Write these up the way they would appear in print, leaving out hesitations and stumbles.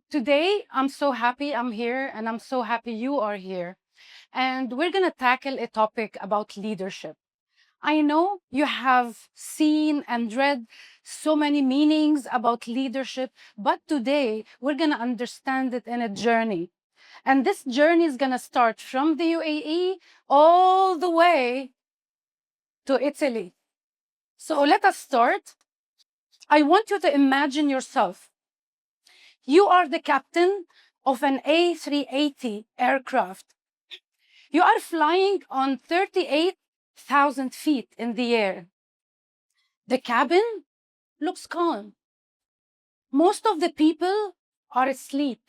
Today, I'm so happy I'm here, and I'm so happy you are here. And we're going to tackle a topic about leadership. I know you have seen and read so many meanings about leadership, but today we're going to understand it in a journey. And this journey is going to start from the UAE all the way to Italy. So let us start. I want you to imagine yourself. You are the captain of an A380 aircraft. You are flying on 38,000 feet in the air. The cabin looks calm. Most of the people are asleep.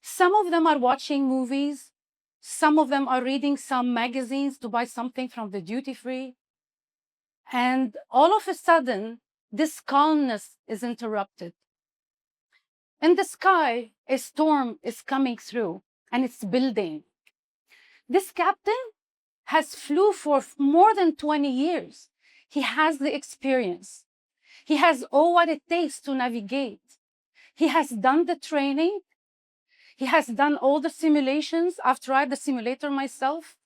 Some of them are watching movies. Some of them are reading some magazines to buy something from the duty free. And all of a sudden, this calmness is interrupted. In the sky, a storm is coming through and it's building. This captain has flew for more than 20 years. He has the experience. He has all what it takes to navigate. He has done the training. He has done all the simulations. I've tried the simulator myself.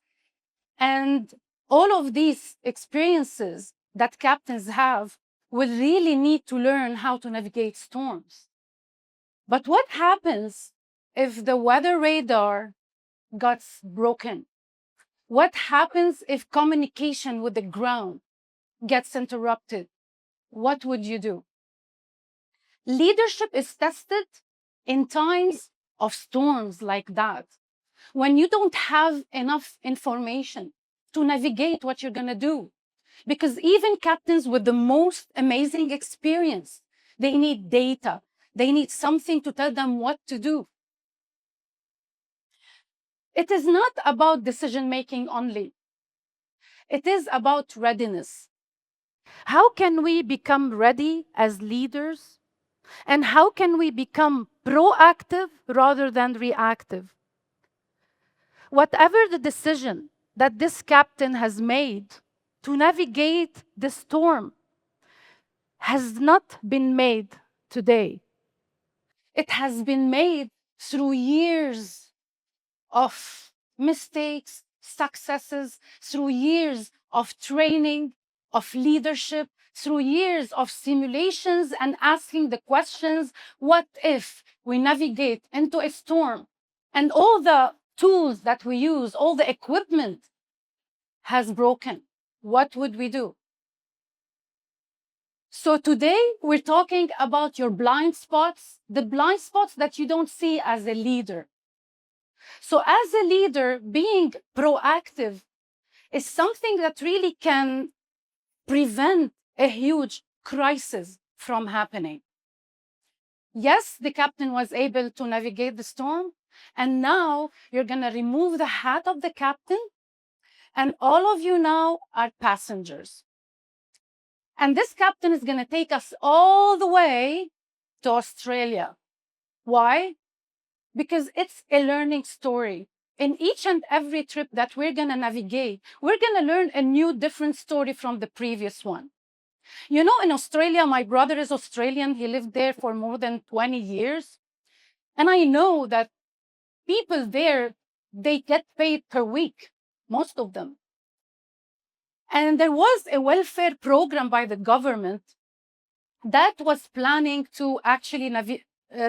And all of these experiences that captains have will really need to learn how to navigate storms. But what happens if the weather radar gets broken? What happens if communication with the ground gets interrupted? What would you do? Leadership is tested in times of storms like that, when you don't have enough information to navigate what you're going to do. Because even captains with the most amazing experience, they need data. They need something to tell them what to do. It is not about decision-making only. It is about readiness. How can we become ready as leaders? And how can we become proactive rather than reactive? Whatever the decision that this captain has made to navigate the storm has not been made today. It has been made through years of mistakes, successes, through years of training, of leadership, through years of simulations and asking the questions, what if we navigate into a storm and all the tools that we use, all the equipment has broken? What would we do? So today we're talking about your blind spots, the blind spots that you don't see as a leader. So as a leader, being proactive is something that really can prevent a huge crisis from happening. Yes, the captain was able to navigate the storm, and now you're going to remove the hat of the captain, and all of you now are passengers. And this captain is going to take us all the way to Australia. Why? Because it's a learning story. In each and every trip that we're going to navigate, we're going to learn a new, different story from the previous one. You know, in Australia, my brother is Australian. He lived there for more than 20 years. And I know that people there, they get paid per week, most of them. And there was a welfare program by the government that was planning to actually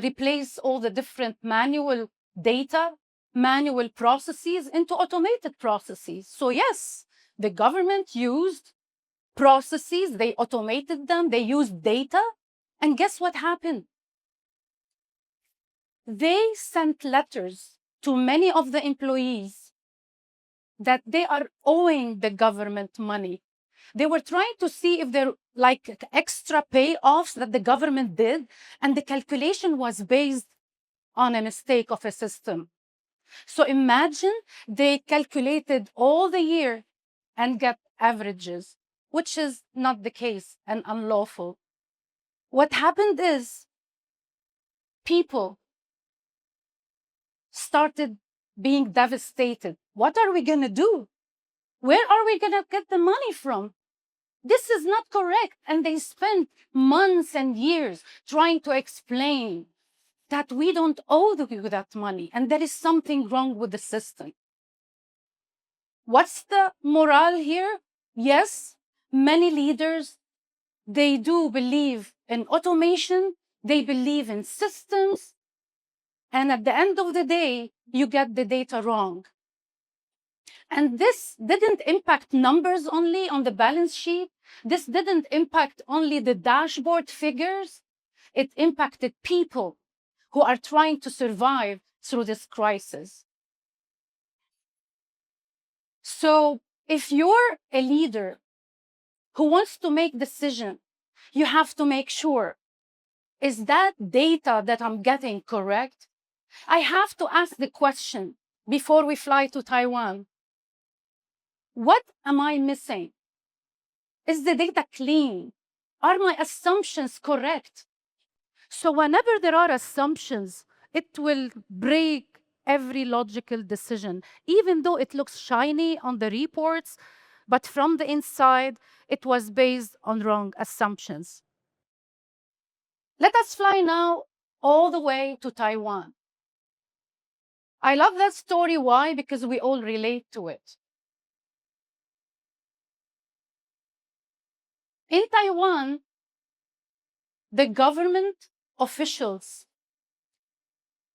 replace all the different manual data, manual processes into automated processes. So yes, the government used processes, they automated them, they used data, and guess what happened? They sent letters to many of the employees that they are owing the government money. They were trying to see if there like extra payoffs that the government did, and the calculation was based on a mistake of a system. So imagine they calculated all the year and get averages, which is not the case and unlawful. What happened is people started being devastated. What are we going to do? Where are we going to get the money from? This is not correct. And they spent months and years trying to explain that we don't owe you that money, and there is something wrong with the system. What's the morale here? Yes, many leaders, they do believe in automation, they believe in systems, and at the end of the day, you get the data wrong. And this didn't impact numbers only on the balance sheet. This didn't impact only the dashboard figures. It impacted people who are trying to survive through this crisis. So if you're a leader who wants to make decision, you have to make sure, is that data that I'm getting correct? I have to ask the question before we fly to Taiwan. What am I missing? Is the data clean? Are my assumptions correct? So whenever there are assumptions, it will break every logical decision, even though it looks shiny on the reports, but from the inside, it was based on wrong assumptions. Let us fly now all the way to Taiwan. I love that story. Why? Because we all relate to it. In Taiwan, the government officials,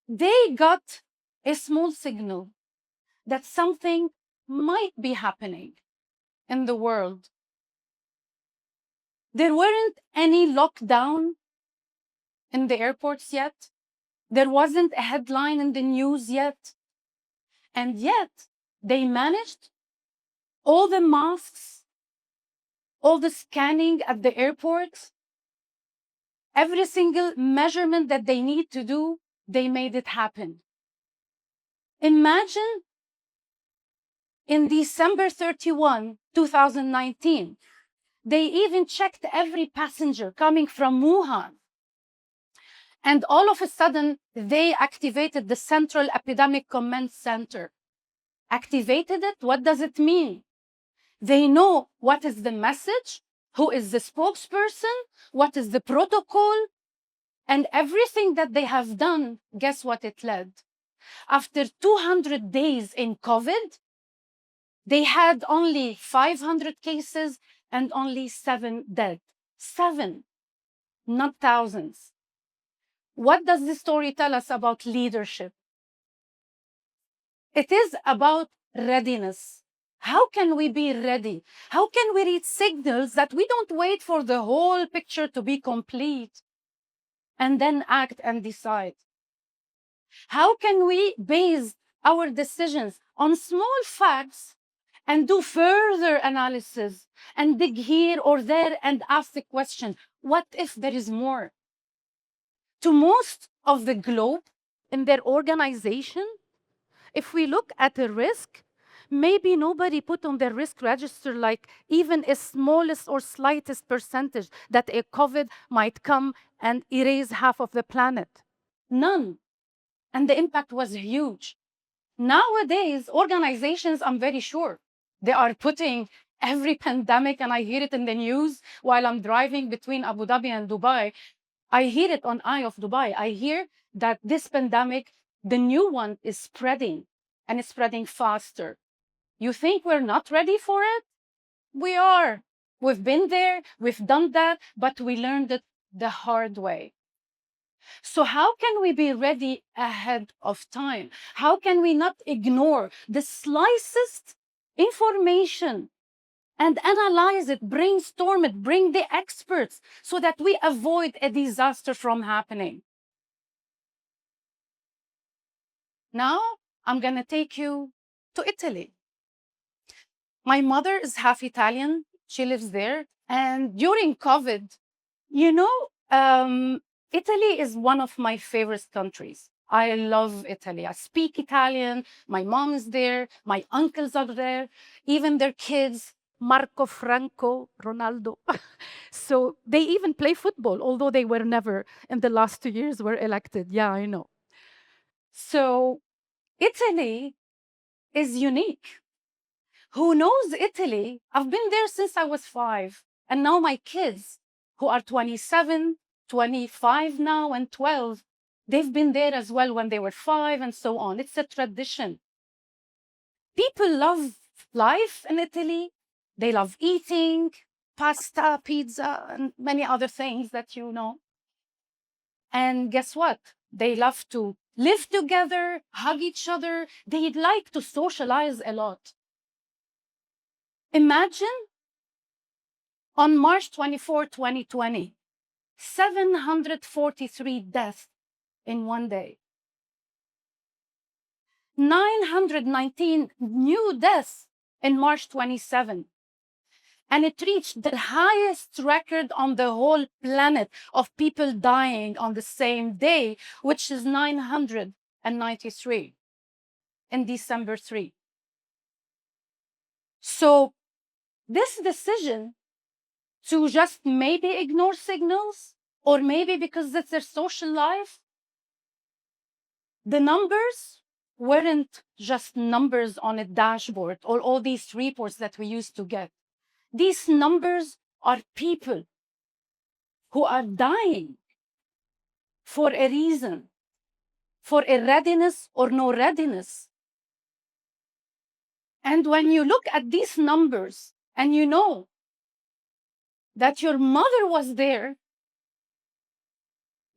they got a small signal that something might be happening in the world. There weren't any lockdown in the airports yet. There wasn't a headline in the news yet. And yet, they managed all the masks, all the scanning at the airports, every single measurement that they need to do, they made it happen. Imagine in December 31, 2019, they even checked every passenger coming from Wuhan. And all of a sudden, they activated the Central Epidemic Command Center. Activated it? What does it mean? They know what is the message, who is the spokesperson, what is the protocol, and everything that they have done, guess what it led? After 200 days in COVID, they had only 500 cases and only 7 dead. 7, not thousands. What does this story tell us about leadership? It is about readiness. How can we be ready? How can we read signals that we don't wait for the whole picture to be complete and then act and decide? How can we base our decisions on small facts and do further analysis and dig here or there and ask the question, what if there is more? To most of the globe, in their organization, if we look at the risk, maybe nobody put on their risk register like even a smallest or slightest percentage that a COVID might come and erase half of the planet. None. And the impact was huge. Nowadays, organizations, I'm very sure, they are putting every pandemic, and I hear it in the news while I'm driving between Abu Dhabi and Dubai. I hear it on Eye of Dubai. I hear that this pandemic, the new one, is spreading, and it's spreading faster. You think we're not ready for it? We are. We've been there, we've done that, but we learned it the hard way. So how can we be ready ahead of time? How can we not ignore the slightest information and analyze it, brainstorm it, bring the experts so that we avoid a disaster from happening? Now, I'm going to take you to Italy. My mother is half Italian. She lives there. And during COVID, you know, Italy is one of my favorite countries. I love Italy. I speak Italian. My mom is there. My uncles are there. Even their kids, Marco, Franco, Ronaldo. So they even play football, although they were never in the last 2 years were elected. Yeah, I know. So Italy is unique. Who knows Italy? I've been there since I was 5. And now my kids, who are 27, 25 now, and 12, They've been there as well when they were 5 and so on. It's a tradition. People love life in Italy. They love eating pasta, pizza, and many other things that you know. And guess what? They love to live together, hug each other. They like to socialize a lot. Imagine on March 24, 2020, 743 deaths in one day. 919 new deaths in March 27. And it reached the highest record on the whole planet of people dying on the same day, which is 993 in December 3. So this decision to just maybe ignore signals, or maybe because it's their social life, the numbers weren't just numbers on a dashboard or all these reports that we used to get. These numbers are people who are dying for a reason, for a readiness or no readiness. And when you look at these numbers and you know that your mother was there,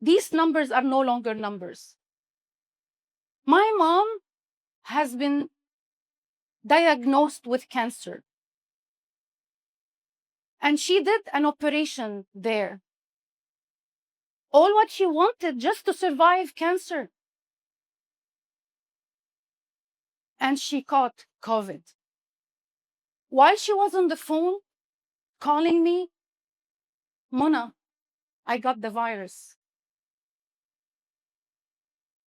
these numbers are no longer numbers. My mom has been diagnosed with cancer. And she did an operation there. All what she wanted just to survive cancer. And she caught COVID. While she was on the phone calling me, Mona, I got the virus.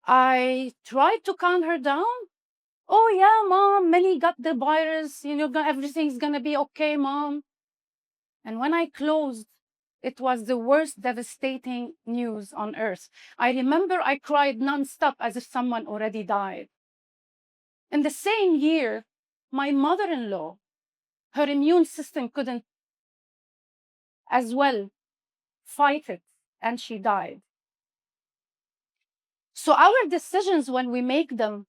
I tried to calm her down. Oh yeah, mom, Melly got the virus. You know, everything's gonna be okay, mom. And when I closed, it was the worst devastating news on earth. I remember I cried nonstop as if someone already died. In the same year, my mother-in-law, her immune system couldn't as well fight it, and she died. So our decisions, when we make them,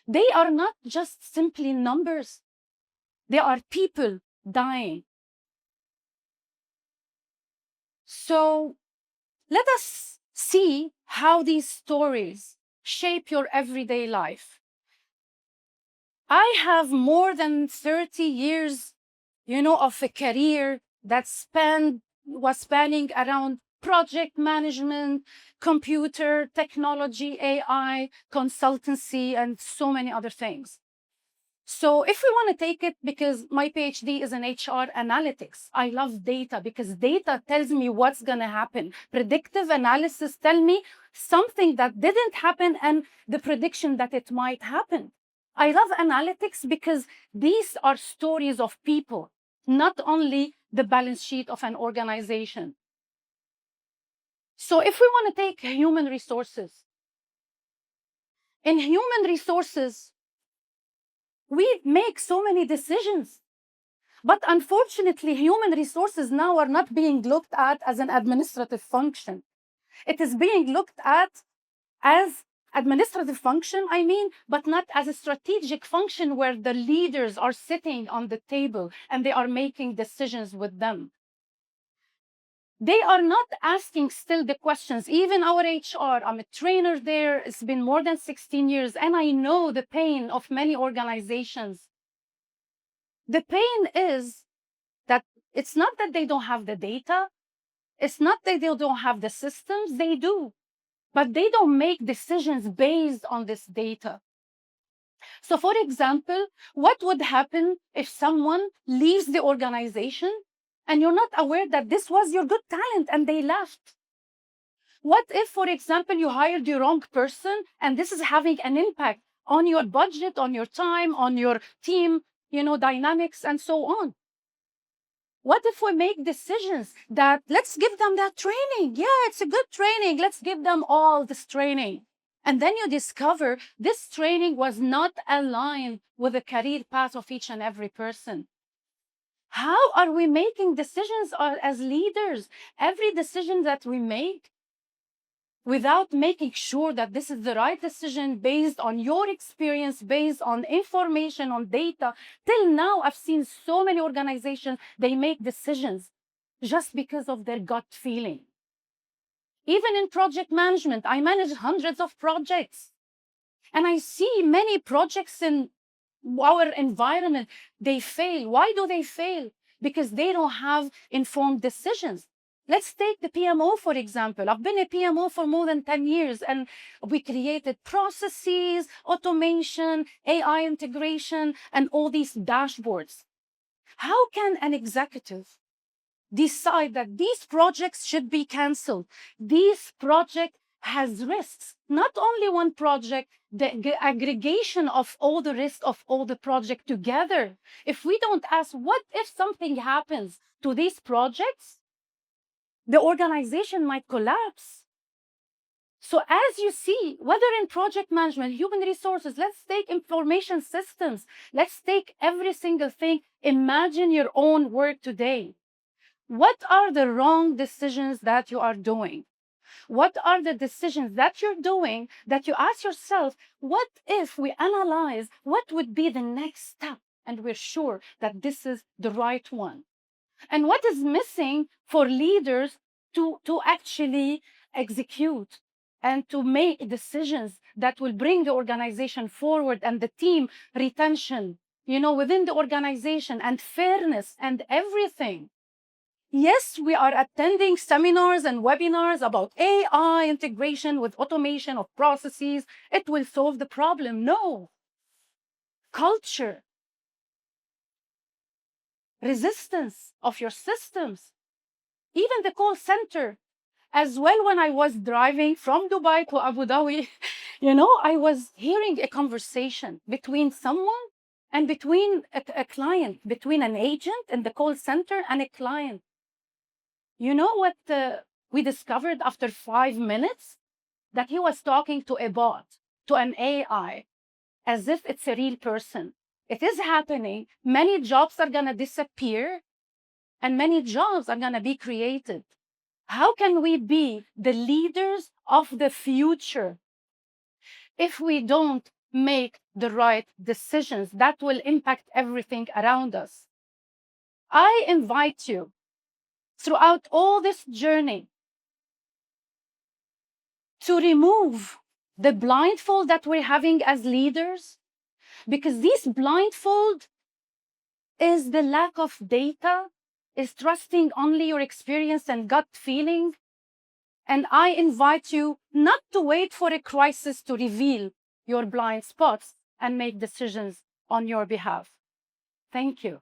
they are not just simply numbers. They are people dying. So let us see how these stories shape your everyday life. I have more than 30 years, of a career that was spanning around project management, computer, technology, AI, consultancy, and so many other things. So if we want to take it, because my PhD is in HR analytics, I love data because data tells me what's going to happen. Predictive analysis tell me something that didn't happen and the prediction that it might happen. I love analytics because these are stories of people, not only the balance sheet of an organization. So if we want to take human resources, in human resources, we make so many decisions. But unfortunately, human resources now are not being looked at as an administrative function. It is being looked at as administrative function, but not as a strategic function where the leaders are sitting on the table and they are making decisions with them. They are not asking still the questions. Even our HR, I'm a trainer there. It's been more than 16 years, and I know the pain of many organizations. The pain is that it's not that they don't have the data. It's not that they don't have the systems. They do. But they don't make decisions based on this data. So for example, what would happen if someone leaves the organization and you're not aware that this was your good talent and they left? What if, for example, you hired the wrong person and this is having an impact on your budget, on your time, on your team, dynamics, and so on? What if we make decisions that let's give them that training? Yeah, it's a good training. Let's give them all this training. And then you discover this training was not aligned with the career path of each and every person. How are we making decisions as leaders? Every decision that we make, without making sure that this is the right decision based on your experience, based on information, on data. Till now, I've seen so many organizations, they make decisions just because of their gut feeling. Even in project management, I manage hundreds of projects. And I see many projects in our environment, they fail. Why do they fail? Because they don't have informed decisions. Let's take the PMO, for example. I've been a PMO for more than 10 years, and we created processes, automation, AI integration, and all these dashboards. How can an executive decide that these projects should be canceled? This project has risks. Not only one project, the aggregation of all the risks of all the projects together. If we don't ask, what if something happens to these projects? The organization might collapse. So as you see, whether in project management, human resources, let's take information systems, let's take every single thing. Imagine your own work today. What are the wrong decisions that you are doing? What are the decisions that you're doing that you ask yourself, what if we analyze what would be the next step and we're sure that this is the right one? And what is missing for leaders to actually execute and to make decisions that will bring the organization forward and the team retention, within the organization, and fairness and everything. Yes, we are attending seminars and webinars about AI integration with automation of processes. It will solve the problem. No. Culture, resistance of your systems, even the call center. As well, when I was driving from Dubai to Abu Dhabi, I was hearing a conversation between someone and between a client, between an agent in the call center and a client. You know what we discovered after 5 minutes? That he was talking to a bot, to an AI, as if it's a real person. It is happening. Many jobs are going to disappear and many jobs are going to be created. How can we be the leaders of the future if we don't make the right decisions that will impact everything around us? I invite you throughout all this journey to remove the blindfold that we're having as leaders, because this blindfold is the lack of data, is trusting only your experience and gut feeling. And I invite you not to wait for a crisis to reveal your blind spots and make decisions on your behalf. Thank you.